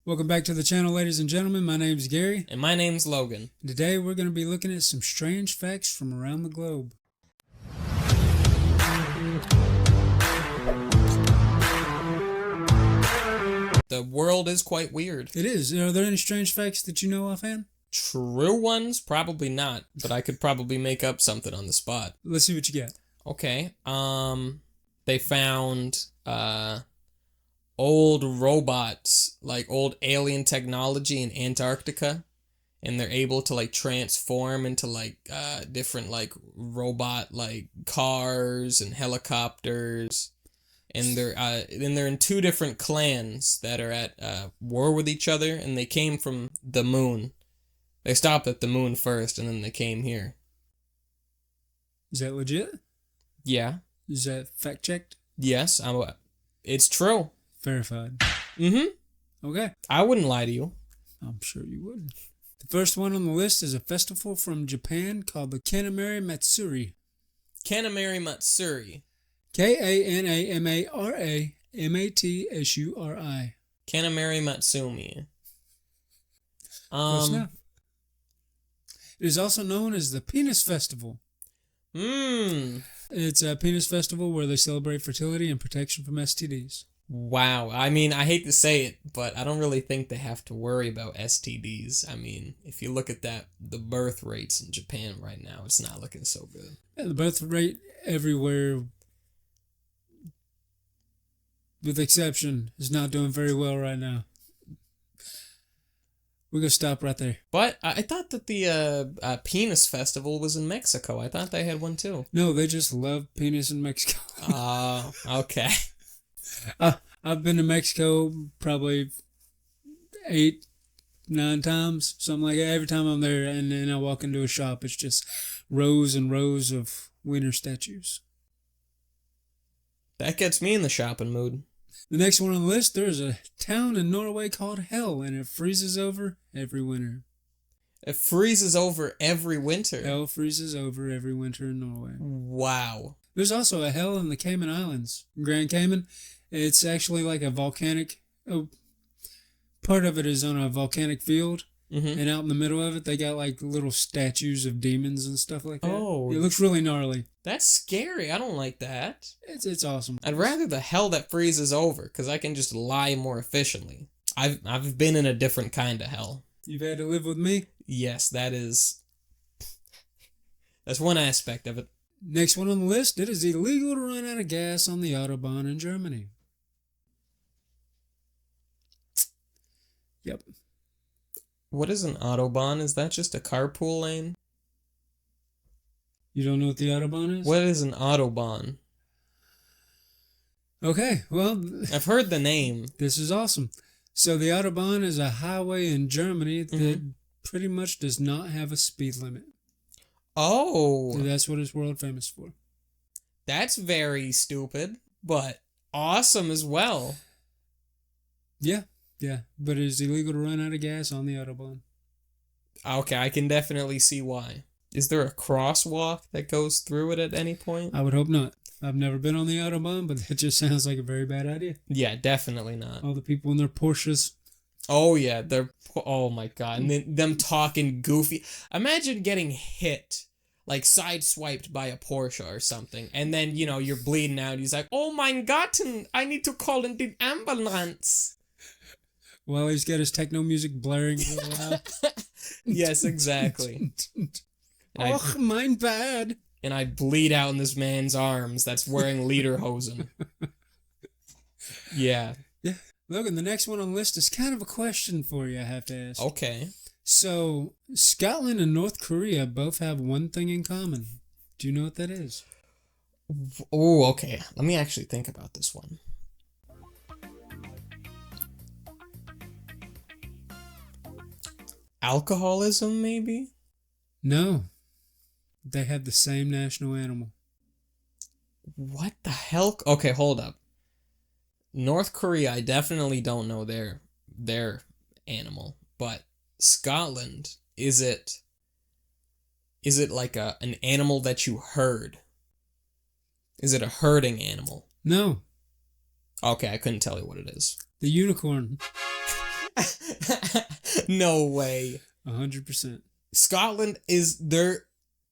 Welcome back to the channel, ladies and gentlemen. My name's Gary. And my name's Logan. Today we're going to be looking at some strange facts from around the globe. The world is quite weird. It is. Are there any strange facts that you know offhand? True ones? Probably not, but I could probably make up something on the spot. Let's see what you get. Okay. They found old robots, like old alien technology in Antarctica, and they're able to like transform into like different like robot like cars and helicopters. And they're in two different clans that are at war with each other, and they came from the moon. They stopped at the moon first, and then they came here. Is that legit? Yeah. Is that fact checked? Yes, it's true. Verified. Mm-hmm. Okay. I wouldn't lie to you. I'm sure you wouldn't. The first one on the list is a festival from Japan called the Canary Matsuri. Canary Matsuri. Kanamari Canary Matsumi. Close enough. It is also known as the Penis Festival. It's a penis festival where they celebrate fertility and protection from STDs. Wow. I mean, I hate to say it, but I don't really think they have to worry about STDs. I mean, if you look at the birth rates in Japan right now, it's not looking so good. Yeah, the birth rate everywhere, with exception, is not doing very well right now. We're going to stop right there. But I thought that the penis festival was in Mexico. I thought they had one too. No, they just love penis in Mexico. Oh, okay. I've been to Mexico probably 8, 9 times, something like that. Every time I'm there and then I walk into a shop, it's just rows and rows of Wiener statues. That gets me in the shopping mood. The next one on the list, there's a town in Norway called Hell, and it freezes over every winter. It freezes over every winter. Hell freezes over every winter in Norway. Wow. There's also a hell in the Cayman Islands. Grand Cayman, it's actually like a volcanic... part of it is on a volcanic field, and out in the middle of it, they got like little statues of demons and stuff like that. Oh. It looks really gnarly. That's scary. I don't like that. It's awesome. I'd rather the hell that freezes over, because I can just lie more efficiently. I've been in a different kind of hell. You've had to live with me? Yes, that's one aspect of it. Next one on the list, it is illegal to run out of gas on the Autobahn in Germany. Yep. What is an Autobahn? Is that just a carpool lane? You don't know what the Autobahn is? What is an Autobahn? Okay, well... I've heard the name. This is awesome. So the Autobahn is a highway in Germany that pretty much does not have a speed limit. Oh. So that's what it's world famous for. That's very stupid, but awesome as well. Yeah, but it is illegal to run out of gas on the Autobahn. Okay, I can definitely see why. Is there a crosswalk that goes through it at any point? I would hope not. I've never been on the Autobahn, but that just sounds like a very bad idea. Yeah, definitely not. All the people in their Porsches. Oh, yeah. Oh, my God. And then them talking goofy. Imagine getting hit, like sideswiped by a Porsche or something. And then, you're bleeding out. He's like, oh, mein Gott, I need to call in the ambulance. Well, he's got his techno music blaring really loud. Yes, exactly. Oh, mein bad. And I bleed out in this man's arms that's wearing lederhosen. Yeah. Yeah. Logan, the next one on the list is kind of a question for you, I have to ask. Okay. So, Scotland and North Korea both have one thing in common. Do you know what that is? Oh, okay. Let me actually think about this one. Alcoholism, maybe? No. They have the same national animal. What the hell? Okay, hold up. North Korea, I definitely don't know their animal, but Scotland, is it like an animal that you herd? Is it a herding animal? No. Okay, I couldn't tell you what it is. The unicorn. No way. 100%. Scotland is there.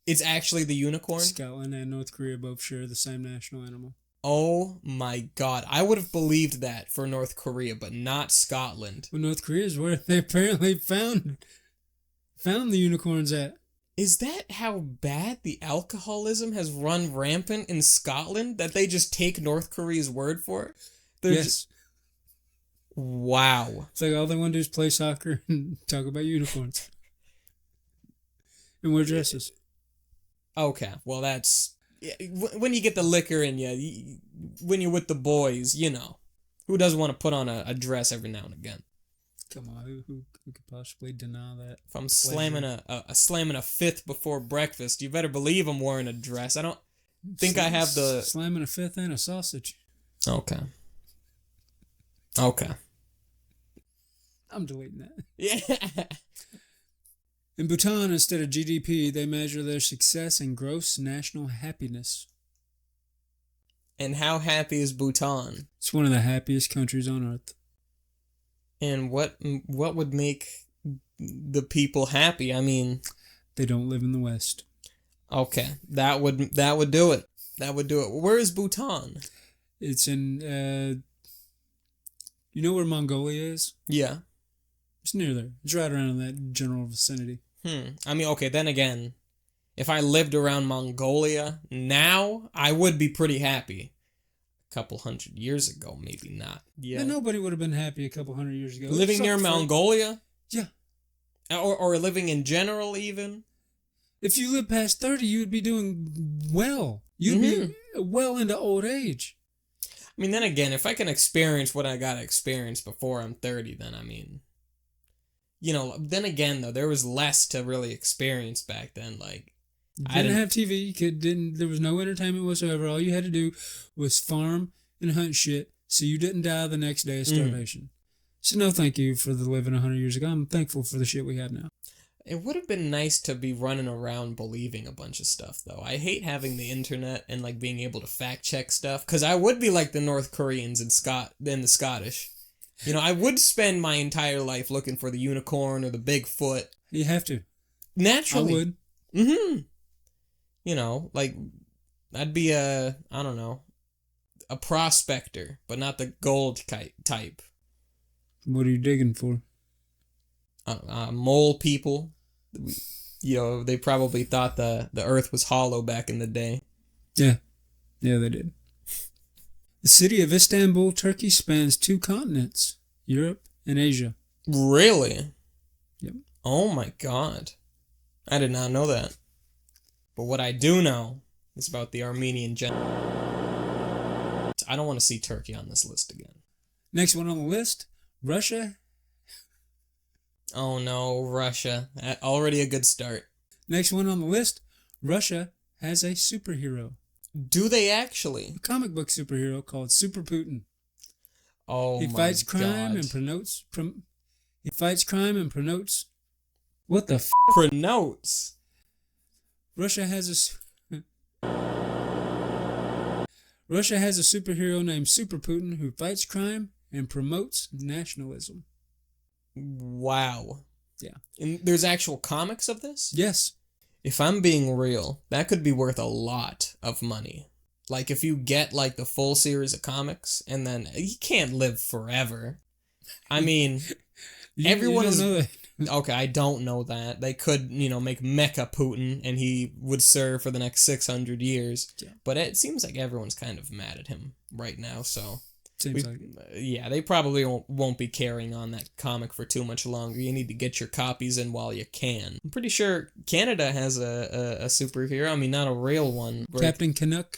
It's actually the unicorn? Scotland and North Korea both share the same national animal. Oh my god. I would have believed that for North Korea, but not Scotland. Well, North Korea is where they apparently found the unicorns at. Is that how bad the alcoholism has run rampant in Scotland? That they just take North Korea's word for it? Yes. Wow. It's like all they want to do is play soccer and talk about unicorns. And wear dresses. Okay, well that's... When you get the liquor in you, when you're with the boys, you know. Who doesn't want to put on a dress every now and again? Come on, who could possibly deny that? If I'm slamming a fifth before breakfast, you better believe I'm wearing a dress. I don't think I have the... Slamming a fifth and a sausage. Okay. I'm deleting that. Yeah. In Bhutan, instead of GDP, they measure their success in gross national happiness. And how happy is Bhutan? It's one of the happiest countries on earth. And what would make the people happy? I mean... They don't live in the West. Okay, that would do it. That would do it. Where is Bhutan? It's in, you know where Mongolia is? Yeah. It's near there. It's right around in that general vicinity. I mean, okay, then again, if I lived around Mongolia now, I would be pretty happy. A couple hundred years ago, maybe not. Yeah. Then nobody would have been happy a couple hundred years ago. Living near Mongolia? Yeah. Or living in general, even? If you live past 30, you would be doing well. You'd be well into old age. I mean, then again, if I can experience what I gotta experience before I'm 30, then I mean... You know, then again, though, there was less to really experience back then. Like, I didn't have TV. There was no entertainment whatsoever. All you had to do was farm and hunt shit so you didn't die the next day of starvation. So no thank you for the living 100 years ago. I'm thankful for the shit we have now. It would have been nice to be running around believing a bunch of stuff, though. I hate having the internet and, like, being able to fact-check stuff, because I would be like the North Koreans and the Scottish. You know, I would spend my entire life looking for the unicorn or the Bigfoot. You have to. Naturally. I would. You know, like, I'd be I don't know, a prospector, but not the gold type. What are you digging for? Mole people. You know, they probably thought the earth was hollow back in the day. Yeah. Yeah, they did. The city of Istanbul, Turkey spans 2 continents, Europe and Asia. Really? Yep. Oh my god. I did not know that. But what I do know is about the Armenian genocide. I don't want to see Turkey on this list again. Next one on the list, Russia. Oh no, Russia. Already a good start. Next one on the list, Russia has a superhero. Do they actually? A comic book superhero called Super Putin. Oh my god. He fights crime and promotes... He fights crime and promotes... What the f***? Pronotes? Russia has a superhero named Super Putin who fights crime and promotes nationalism. Wow. Yeah. And there's actual comics of this? Yes. If I'm being real, that could be worth a lot of money. Like, if you get, like, the full series of comics, and then you can't live forever. I mean, everyone you don't is... know that. Okay, I don't know that. They could, you know, make Mecha Putin, and he would serve for the next 600 years. Yeah. But it seems like everyone's kind of mad at him right now, so... Seems like it. Yeah, they probably won't be carrying on that comic for too much longer. You need to get your copies in while you can. I'm pretty sure Canada has a superhero. I mean, not a real one. Captain Canuck?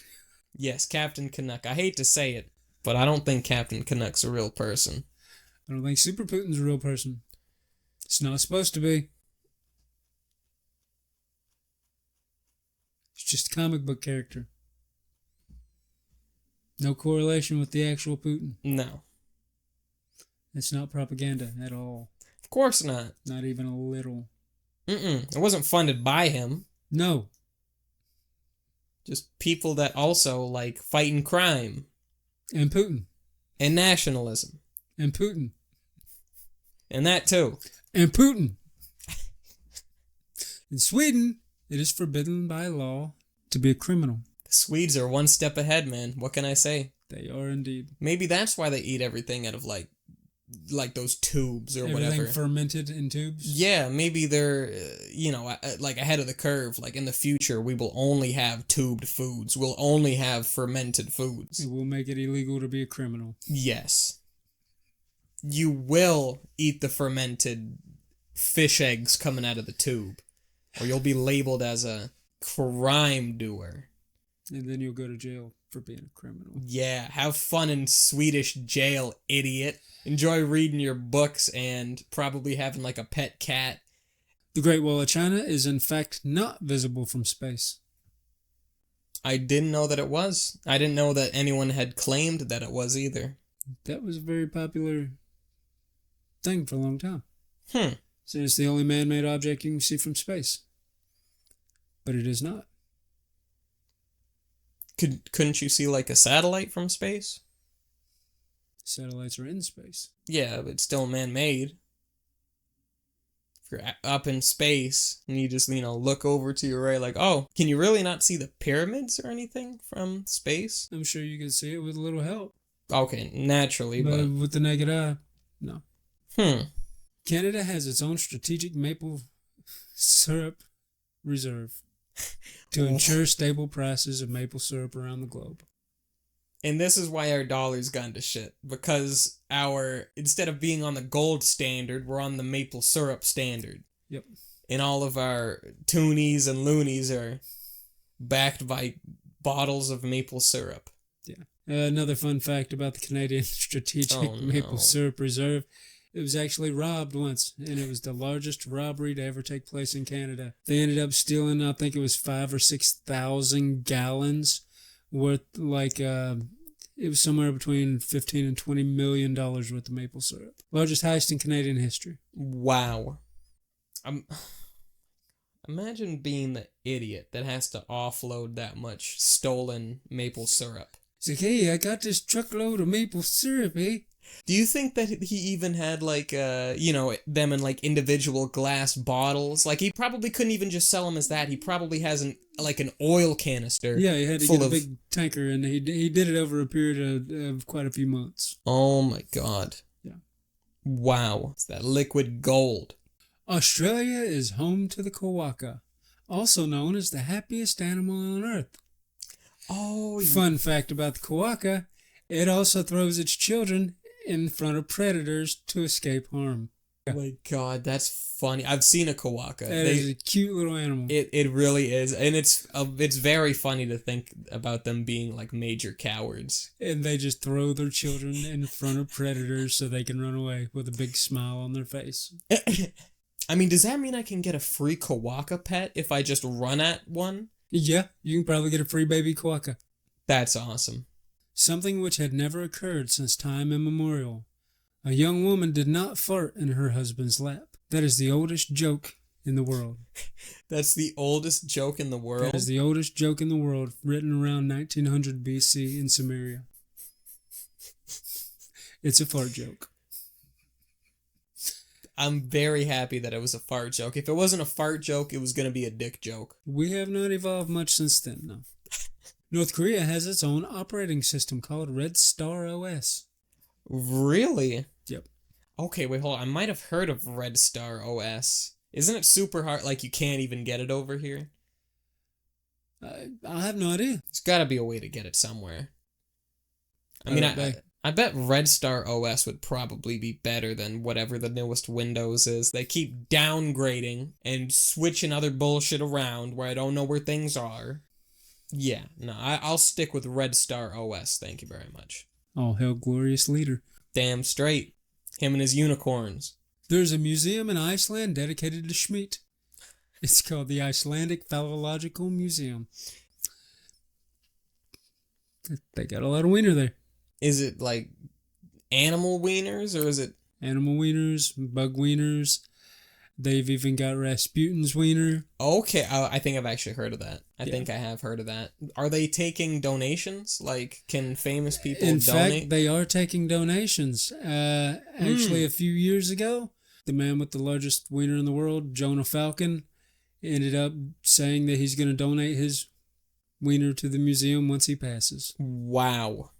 Yes, Captain Canuck. I hate to say it, but I don't think Captain Canuck's a real person. I don't think Super Putin's a real person. It's not supposed to be. It's just a comic book character. No correlation with the actual Putin. No. It's not propaganda at all. Of course not. Not even a little. It wasn't funded by him. No. Just people that also like fighting crime. And Putin. And nationalism. And Putin. And that too. And Putin. In Sweden, it is forbidden by law to be a criminal. The Swedes are one step ahead, man. What can I say? They are indeed. Maybe that's why they eat everything out of like those tubes or Everything whatever. Fermented in tubes. Yeah, maybe they're, like ahead of the curve. Like in the future, we will only have tubed foods. We'll only have fermented foods. It will make it illegal to be a criminal. Yes. You will eat the fermented fish eggs coming out of the tube. Or you'll be labeled as a crime doer. And then you'll go to jail for being a criminal. Yeah, have fun in Swedish jail, idiot. Enjoy reading your books and probably having like a pet cat. The Great Wall of China is in fact not visible from space. I didn't know that it was. I didn't know that anyone had claimed that it was either. That was a very popular thing for a long time. So it's the only man-made object you can see from space. But it is not. Couldn't you see like a satellite from space? Satellites are in space. Yeah, but still man-made. If you're up in space and you just, look over to your right like, oh, can you really not see the pyramids or anything from space? I'm sure you can see it with a little help. Okay, naturally, but with the naked eye, no. Canada has its own strategic maple syrup reserve to ensure stable prices of maple syrup around the globe. And this is why our dollar's gone to shit. Because instead of being on the gold standard, we're on the maple syrup standard. Yep. And all of our toonies and loonies are backed by bottles of maple syrup. Yeah. Another fun fact about the Canadian Strategic Maple Syrup Reserve. It was actually robbed once, and it was the largest robbery to ever take place in Canada. They ended up stealing, I think it was 5,000 or 6,000 gallons worth, it was somewhere between $15 and $20 million worth of maple syrup. Largest heist in Canadian history. Wow. Imagine being the idiot that has to offload that much stolen maple syrup. It's like, hey, I got this truckload of maple syrup, eh? Do you think that he even had, them in, individual glass bottles? Like, he probably couldn't even just sell them as that. He probably has an oil canister. Yeah, he had to get a big tanker, and he did it over a period of quite a few months. Oh, my God. Yeah. Wow. It's that liquid gold. Australia is home to the Kaaka, also known as the happiest animal on Earth. Oh, Fun fact about the Kaaka, it also throws its children in front of predators to escape harm. Oh my God, that's funny. I've seen a Kaaka. That is a cute little animal. It really is, and it's very funny to think about them being like major cowards. And they just throw their children in front of predators so they can run away with a big smile on their face. I mean, does that mean I can get a free Kaaka pet if I just run at one? Yeah, you can probably get a free baby Kaaka. That's awesome. Something which had never occurred since time immemorial. A young woman did not fart in her husband's lap. That is the oldest joke in the world. That's the oldest joke in the world? That is the oldest joke in the world, written around 1900 BC in Samaria. It's a fart joke. I'm very happy that it was a fart joke. If it wasn't a fart joke, it was going to be a dick joke. We have not evolved much since then, no. North Korea has its own operating system called Red Star OS. Really? Yep. Okay, wait, hold on. I might have heard of Red Star OS. Isn't it super hard? Like, you can't even get it over here? I have no idea. There's got to be a way to get it somewhere. I bet Red Star OS would probably be better than whatever the newest Windows is. They keep downgrading and switching other bullshit around where I don't know where things are. Yeah, no, I'll stick with Red Star OS, thank you very much. All hail glorious leader. Damn straight. Him and his unicorns. There's a museum in Iceland dedicated to Schmidt. It's called the Icelandic Phallological Museum. They got a lot of wiener there. Is it like animal wieners or is it? Animal wieners, bug wieners. They've even got Rasputin's wiener. Okay, I think I've actually heard of that. I think I have heard of that. Are they taking donations? Like, can famous people donate? In fact, they are taking donations. Actually, a few years ago, The man with the largest wiener in the world, Jonah Falcon, ended up saying that he's going to donate his wiener to the museum once he passes. Wow.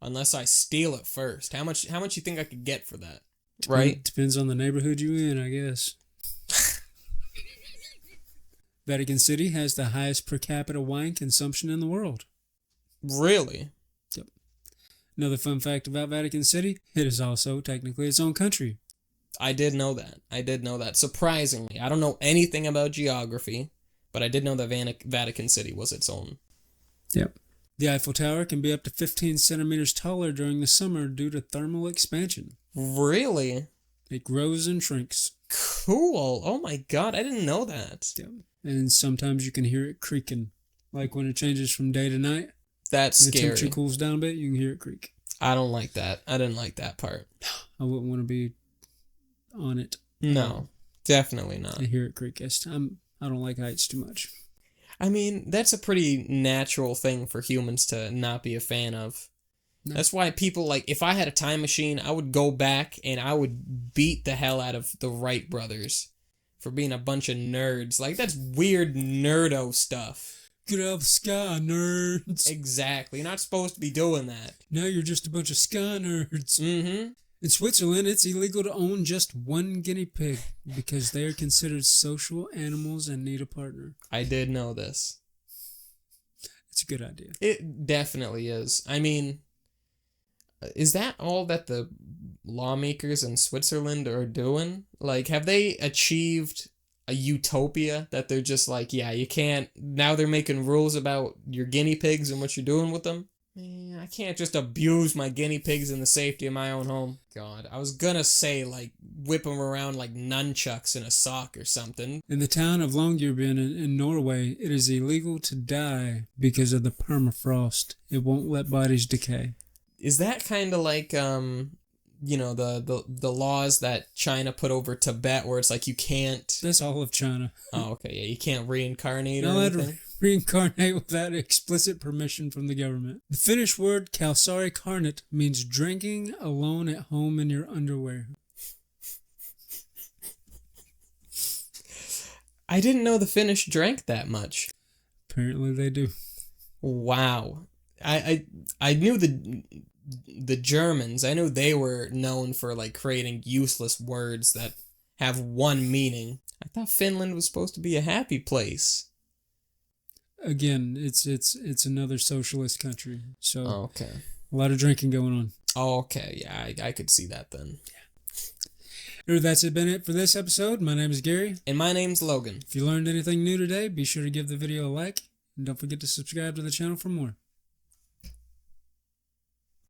Unless I steal it first. How much you think I could get for that? Right? Depends on the neighborhood you're in, I guess. Vatican City has the highest per capita wine consumption in the world. Really? Yep. Another fun fact about Vatican City, it is also technically its own country. I did know that. Surprisingly. I don't know anything about geography, but I did know that Vatican City was its own. Yep. The Eiffel Tower can be up to 15 centimeters taller during the summer due to thermal expansion. Really? It grows and shrinks. Cool. Oh my god, I didn't know that. Yep. And sometimes you can hear it creaking. Like when it changes from day to night. That's and the scary. temperature cools down a bit, you can hear it creak. I don't like that. I didn't like that part. I wouldn't want to be on it. No, definitely not. I hear it creak. I don't like heights too much. I mean, that's a pretty natural thing for humans to not be a fan of. No. That's why people, like, if I had a time machine, I would go back and I would beat the hell out of the Wright brothers for being a bunch of nerds. Like, that's weird nerdo stuff. Get out of the sky, nerds. Exactly. You're not supposed to be doing that. Now you're just a bunch of sky nerds. Mm-hmm. In Switzerland, it's illegal to own just one guinea pig because they are considered social animals and need a partner. I did know this. It's a good idea. It definitely is. I mean, is that all that the lawmakers in Switzerland are doing? Like, have they achieved a utopia that they're just like, yeah, you can't... Now they're making rules about your guinea pigs and what you're doing with them? Man, I can't just abuse my guinea pigs in the safety of my own home. God, I was gonna say, like, whip them around like nunchucks in a sock or something. In the town of Longyearbyen in Norway, it is illegal to die because of the permafrost. It won't let bodies decay. Is that kind of like, you know, the laws that China put over Tibet where it's like you can't... That's all of China. Oh, okay, yeah, you can't reincarnate or no, anything? Reincarnate without explicit permission from the government. The Finnish word kalsari karnat means drinking alone at home in your underwear. I didn't know the Finnish drank that much. Apparently they do. Wow. I knew the Germans. I knew they were known for like creating useless words that have one meaning. I thought Finland was supposed to be a happy place. Again, it's another socialist country, so okay. A lot of drinking going on. Okay, yeah, I could see that then. Yeah. That's been it for this episode. My name is Gary. And my name's Logan. If you learned anything new today, be sure to give the video a like, and don't forget to subscribe to the channel for more.